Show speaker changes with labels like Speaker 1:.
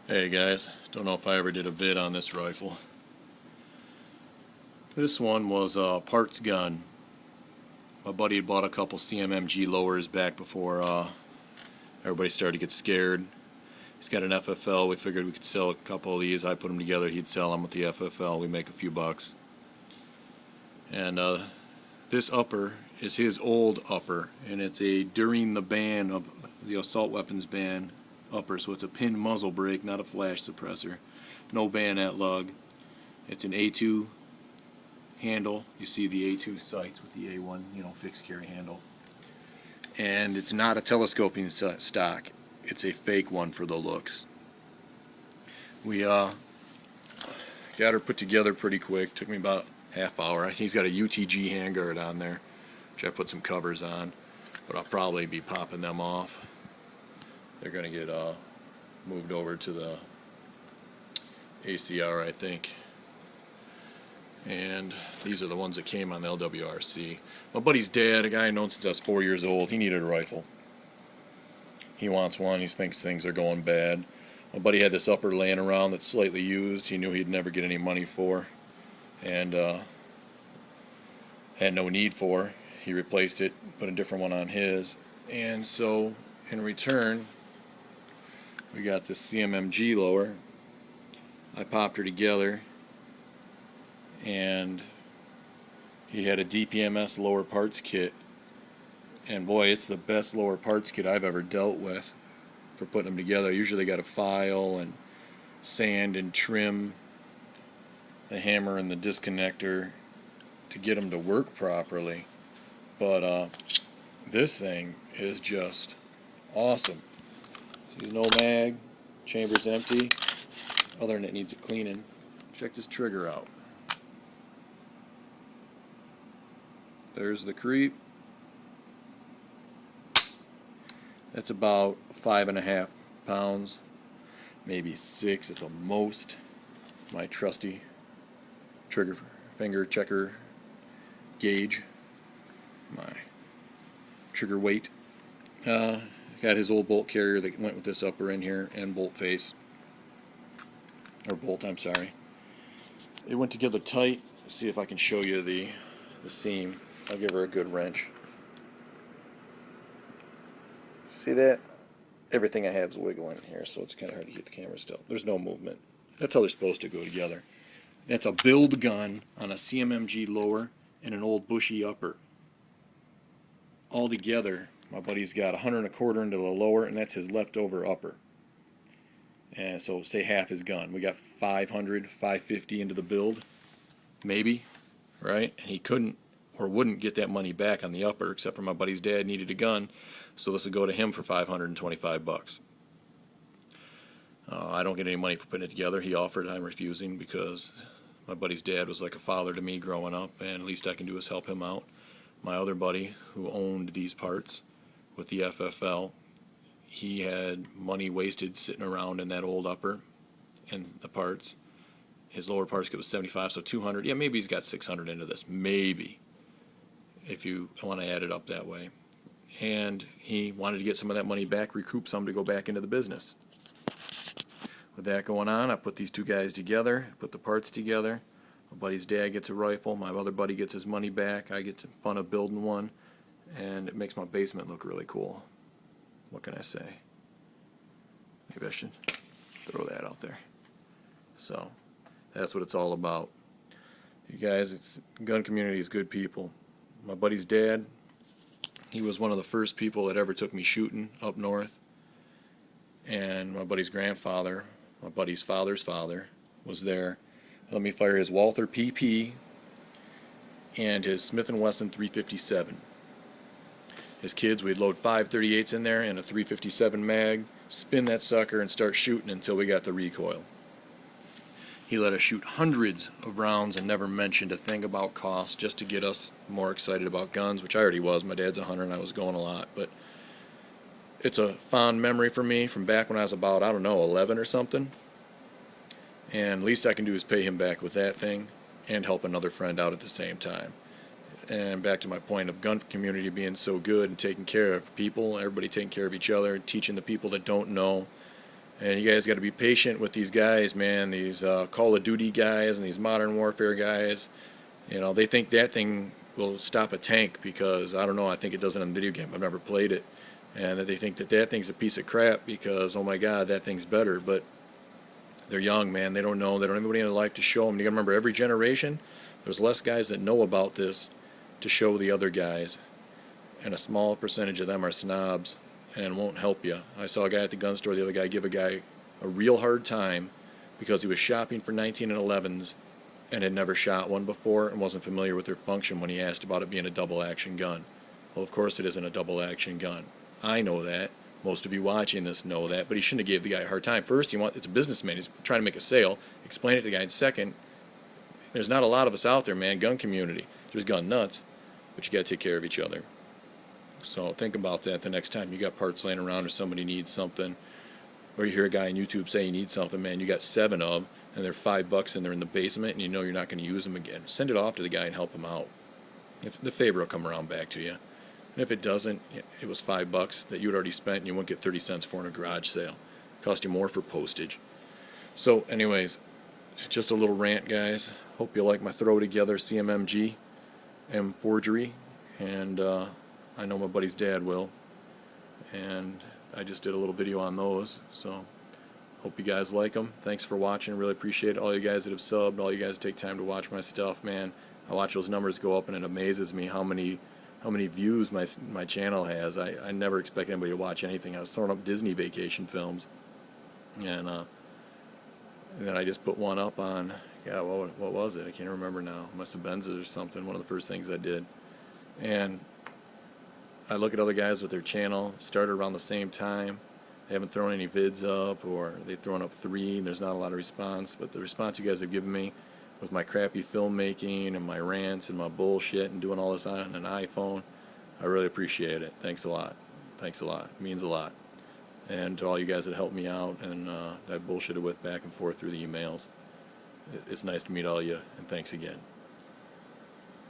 Speaker 1: Hey guys, don't know if I ever did a vid on this rifle. This one was a parts gun. My buddy had bought a couple CMMG lowers back before everybody started to get scared. He's got an FFL. We figured we could sell a couple of these. I put them together. He'd sell them with the FFL. We make a few bucks. And this upper is his old upper, and it's a during the ban of the assault weapons ban upper, so it's a pinned muzzle brake, not a flash suppressor. No bayonet lug. It's an A2 handle. You see the A2 sights with the A1, fixed carry handle. And it's not a telescoping stock. It's a fake one for the looks. We got her put together pretty quick. Took me about half hour. He's got a UTG handguard on there, which I put some covers on, but I'll probably be popping them off. They're going to get moved over to the ACR, I think. And these are the ones that came on the LWRC. My buddy's dad, a guy I known since I was 4 years old, he needed a rifle. He wants one. He thinks things are going bad. My buddy had this upper laying around that's slightly used. He knew he'd never get any money for, and had no need for. He replaced it, put a different one on his, and so in return, we got this CMMG lower. I popped her together, and he had a DPMS lower parts kit, and boy, it's the best lower parts kit I've ever dealt with for putting them together. I usually got to file and sand and trim the hammer and the disconnector to get them to work properly, but this thing is just awesome. See, no mag, chamber's empty, other than it needs a cleaning. Check this trigger out. There's the creep. That's about 5.5 pounds, maybe 6 at the most. My trusty trigger finger checker gauge, my trigger weight. Got his old bolt carrier that went with this upper in here, and bolt face, or bolt, I'm sorry. It went together tight. Let's see if I can show you the seam. I'll give her a good wrench. See that? Everything I have is wiggling in here, so it's kind of hard to keep the camera still. There's no movement. That's how they're supposed to go together. That's a build gun on a CMMG lower and an old Bushy upper. All together, my buddy's got 125 into the lower, and that's his leftover upper. And so say half his gun. We got 500, 550 into the build, maybe, right? And he couldn't or wouldn't get that money back on the upper, except for my buddy's dad needed a gun, so this would go to him for $525. I don't get any money for putting it together. He offered, I'm refusing, because my buddy's dad was like a father to me growing up, and the least I can do is help him out. My other buddy, who owned these parts with the FFL, he had money wasted sitting around in that old upper and the parts. His lower parts kit was 75, so 200. Yeah, maybe he's got 600 into this, maybe, if you want to add it up that way. And he wanted to get some of that money back, recoup some to go back into the business. With that going on, I put these two guys together, put the parts together. My buddy's dad gets a rifle, my other buddy gets his money back, I get the fun of building one, and it makes my basement look really cool. What can I say? Maybe I should throw that out there. So, that's what it's all about. You guys, it's gun community is good people. My buddy's dad, he was one of the first people that ever took me shooting up north. And my buddy's grandfather, my buddy's father's father, was there. Let me fire his Walther PP and his Smith & Wesson 357. His kids, we'd load 5.38s in there and a 357 mag, spin that sucker and start shooting until we got the recoil. He let us shoot hundreds of rounds and never mentioned a thing about cost, just to get us more excited about guns, which I already was. My dad's a hunter and I was going a lot, but it's a fond memory for me from back when I was about, 11 or something. And least I can do is pay him back with that thing and help another friend out at the same time. And back to my point of gun community being so good and taking care of people, everybody taking care of each other, teaching the people that don't know And you guys got to be patient with these guys, man. These Call of Duty guys and these Modern Warfare guys. You know, they think that thing will stop a tank because, I don't know, I think it does it in a video game. I've never played it. And that they think that that thing's a piece of crap because, oh my God, that thing's better. But they're young, man. They don't know. They don't have anybody in their life to show them. You got to remember, every generation, there's less guys that know about this to show the other guys. And a small percentage of them are snobs and won't help you. I saw a guy at the gun store the other guy give a guy a real hard time because he was shopping for 19 and 11s and had never shot one before and wasn't familiar with their function when he asked about it being a double action gun. Well, of course it isn't a double action gun. I know that. Most of you watching this know that, but he shouldn't have gave the guy a hard time. First, it's a businessman. He's trying to make a sale. Explain it to the guy. And second, there's not a lot of us out there, man, gun community. There's gun nuts, but you got to take care of each other. So think about that the next time you got parts laying around or somebody needs something, or you hear a guy on YouTube say you need something, man, you got 7 of them, and they're $5 and they're in the basement and you know you're not going to use them again. Send it off to the guy and help him out. If the favor will come around back to you. And if it doesn't, it was $5 that you had already spent and you won't get 30 cents for in a garage sale. Cost you more for postage. So anyways, just a little rant, guys. Hope you like my throw together CMMG M forgery, and I know my buddy's dad will, and I just did a little video on those, so hope you guys like them. Thanks for watching. Really appreciate all you guys that have subbed, all you guys that take time to watch my stuff, man. I watch those numbers go up and it amazes me how many views my channel has. I never expect anybody to watch anything. I was throwing up Disney vacation films, and then I just put one up on, yeah, what was it? I can't remember now. Must have been or something, one of the first things I did. And I look at other guys with their channel, started around the same time. They haven't thrown any vids up, or they've thrown up 3, and there's not a lot of response. But the response you guys have given me with my crappy filmmaking and my rants and my bullshit and doing all this on an iPhone, I really appreciate it. Thanks a lot. Thanks a lot. It means a lot. And to all you guys that helped me out and that I bullshitted with back and forth through the emails, it's nice to meet all of you, and thanks again.